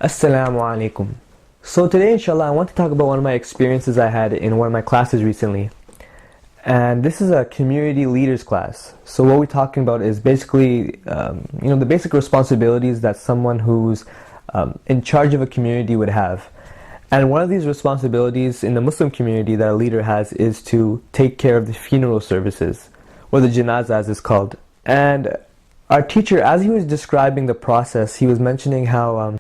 Assalamu Alaikum. So today, inshallah, I want to talk about one of my experiences I had in one of my classes recently. And this is a community leaders class. So what we're talking about is basically, the basic responsibilities that someone who's in charge of a community would have. And one of these responsibilities in the Muslim community that a leader has is to take care of the funeral services, or the janazah as it's called. And our teacher, as he was describing the process, he was mentioning how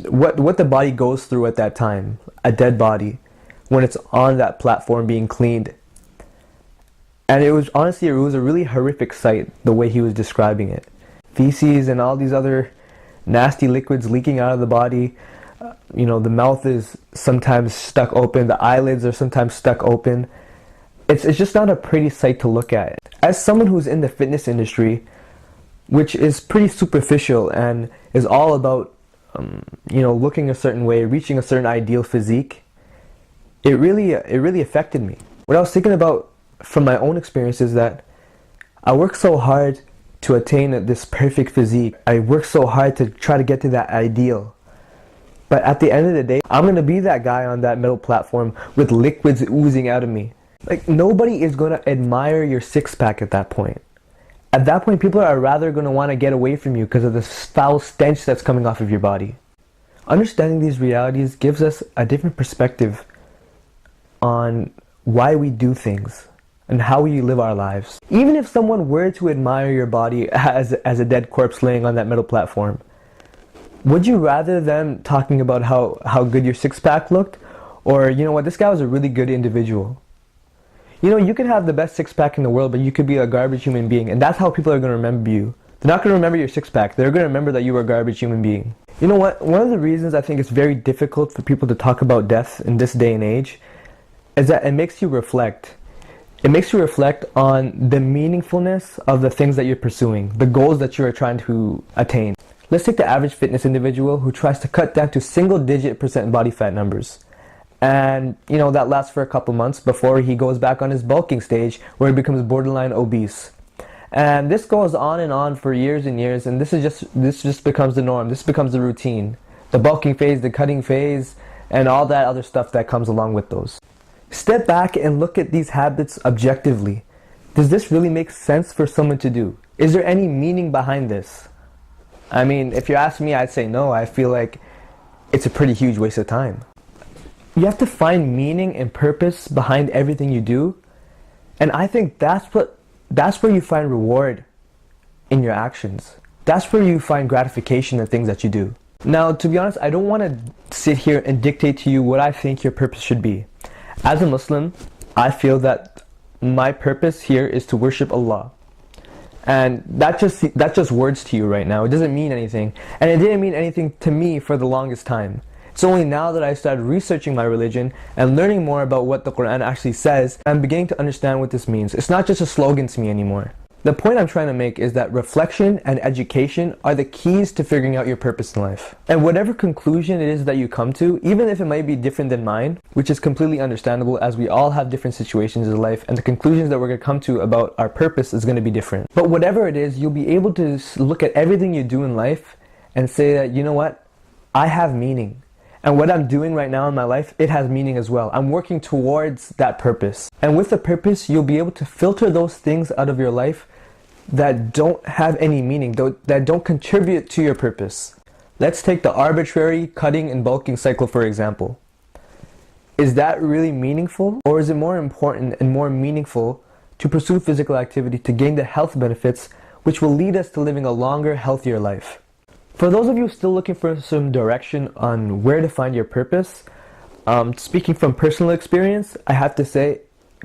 what the body goes through at that time, a dead body, when it's on that platform being cleaned. And it was a really horrific sight, the way he was describing it. Feces and all these other nasty liquids leaking out of the body. The mouth is sometimes stuck open, the eyelids are sometimes stuck open. It's just not a pretty sight to look at. As someone who's in the fitness industry, which is pretty superficial and is all about looking a certain way, reaching a certain ideal physique, it really affected me. What I was thinking about from my own experience is that I work so hard to attain this perfect physique. I work so hard to try to get to that ideal. But at the end of the day, I'm going to be that guy on that metal platform with liquids oozing out of me. Like, nobody is going to admire your six-pack at that point. At that point, people are rather going to want to get away from you because of the foul stench that's coming off of your body. Understanding these realities gives us a different perspective on why we do things and how we live our lives. Even if someone were to admire your body as a dead corpse laying on that metal platform, would you rather them talking about how good your six-pack looked? Or, this guy was a really good individual. You could have the best six-pack in the world, but you could be a garbage human being. And that's how people are going to remember you. They're not going to remember your six-pack. They're going to remember that you were a garbage human being. You know what? One of the reasons I think it's very difficult for people to talk about death in this day and age is that it makes you reflect. It makes you reflect on the meaningfulness of the things that you're pursuing, the goals that you are trying to attain. Let's take the average fitness individual who tries to cut down to single-digit % body fat numbers. And, that lasts for a couple months before he goes back on his bulking stage where he becomes borderline obese. And this goes on and on for years and years, and this just becomes the norm. This becomes the routine. The bulking phase, the cutting phase, and all that other stuff that comes along with those. Step back and look at these habits objectively. Does this really make sense for someone to do? Is there any meaning behind this? I mean, if you ask me, I'd say no. I feel like it's a pretty huge waste of time. You have to find meaning and purpose behind everything you do. And I think that's where you find reward in your actions. That's where you find gratification in things that you do. Now, to be honest, I don't want to sit here and dictate to you what I think your purpose should be. As a Muslim, I feel that my purpose here is to worship Allah. And that's just words to you right now. It doesn't mean anything. And it didn't mean anything to me for the longest time. It's only now that I started researching my religion and learning more about what the Quran actually says, I'm beginning to understand what this means. It's not just a slogan to me anymore. The point I'm trying to make is that reflection and education are the keys to figuring out your purpose in life. And whatever conclusion it is that you come to, even if it might be different than mine, which is completely understandable as we all have different situations in life and the conclusions that we're going to come to about our purpose is going to be different. But whatever it is, you'll be able to look at everything you do in life and say that, you know what, I have meaning. And what I'm doing right now in my life, it has meaning as well. I'm working towards that purpose. And with the purpose, you'll be able to filter those things out of your life that don't have any meaning, that don't contribute to your purpose. Let's take the arbitrary cutting and bulking cycle for example. Is that really meaningful? Or is it more important and more meaningful to pursue physical activity to gain the health benefits which will lead us to living a longer, healthier life? For those of you still looking for some direction on where to find your purpose, speaking from personal experience, I have to say,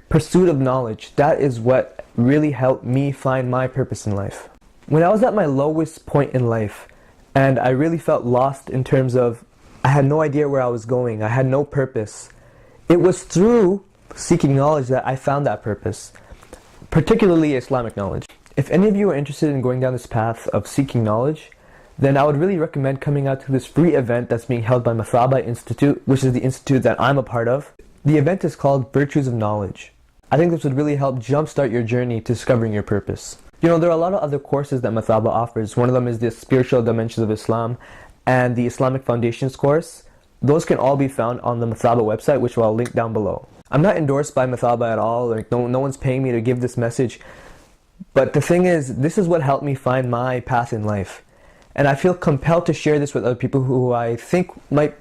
pursuit of knowledge, that is what really helped me find my purpose in life. When I was at my lowest point in life, and I really felt lost in terms of, I had no idea where I was going, I had no purpose, it was through seeking knowledge that I found that purpose, particularly Islamic knowledge. If any of you are interested in going down this path of seeking knowledge, then I would really recommend coming out to this free event that's being held by Mathabah Institute, which is the institute that I'm a part of. The event is called Virtues of Knowledge. I think this would really help jumpstart your journey to discovering your purpose. There are a lot of other courses that Mathabah offers. One of them is the spiritual dimensions of Islam. and the Islamic Foundations course. Those can all be found on the Mathabah website, which I'll link down below. I'm not endorsed by Mathabah at all. Like no one's paying me to give this message. But the thing is, this is what helped me find my path in life. And I feel compelled to share this with other people who I think might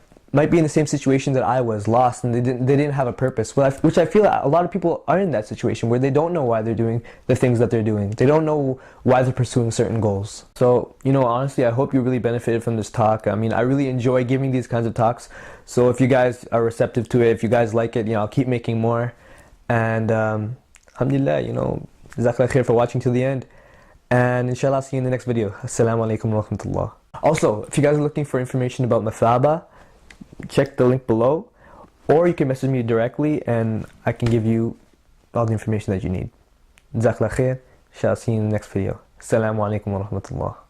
be in the same situation that I was, lost, and they didn't have a purpose. Which I feel a lot of people are in that situation, where they don't know why they're doing the things that they're doing. They don't know why they're pursuing certain goals. So, honestly, I hope you really benefited from this talk. I mean, I really enjoy giving these kinds of talks. So if you guys are receptive to it, if you guys like it, I'll keep making more. And alhamdulillah, jazakallah khair for watching till the end. And inshallah, see you in the next video. Assalamu Alaikum wa rahmatullah. Also, if you guys are looking for information about Mathabah, check the link below, or you can message me directly and I can give you all the information that you need. Jazakallah khair. Inshallah, see you in the next video. Assalamu Alaikum wa rahmatullah.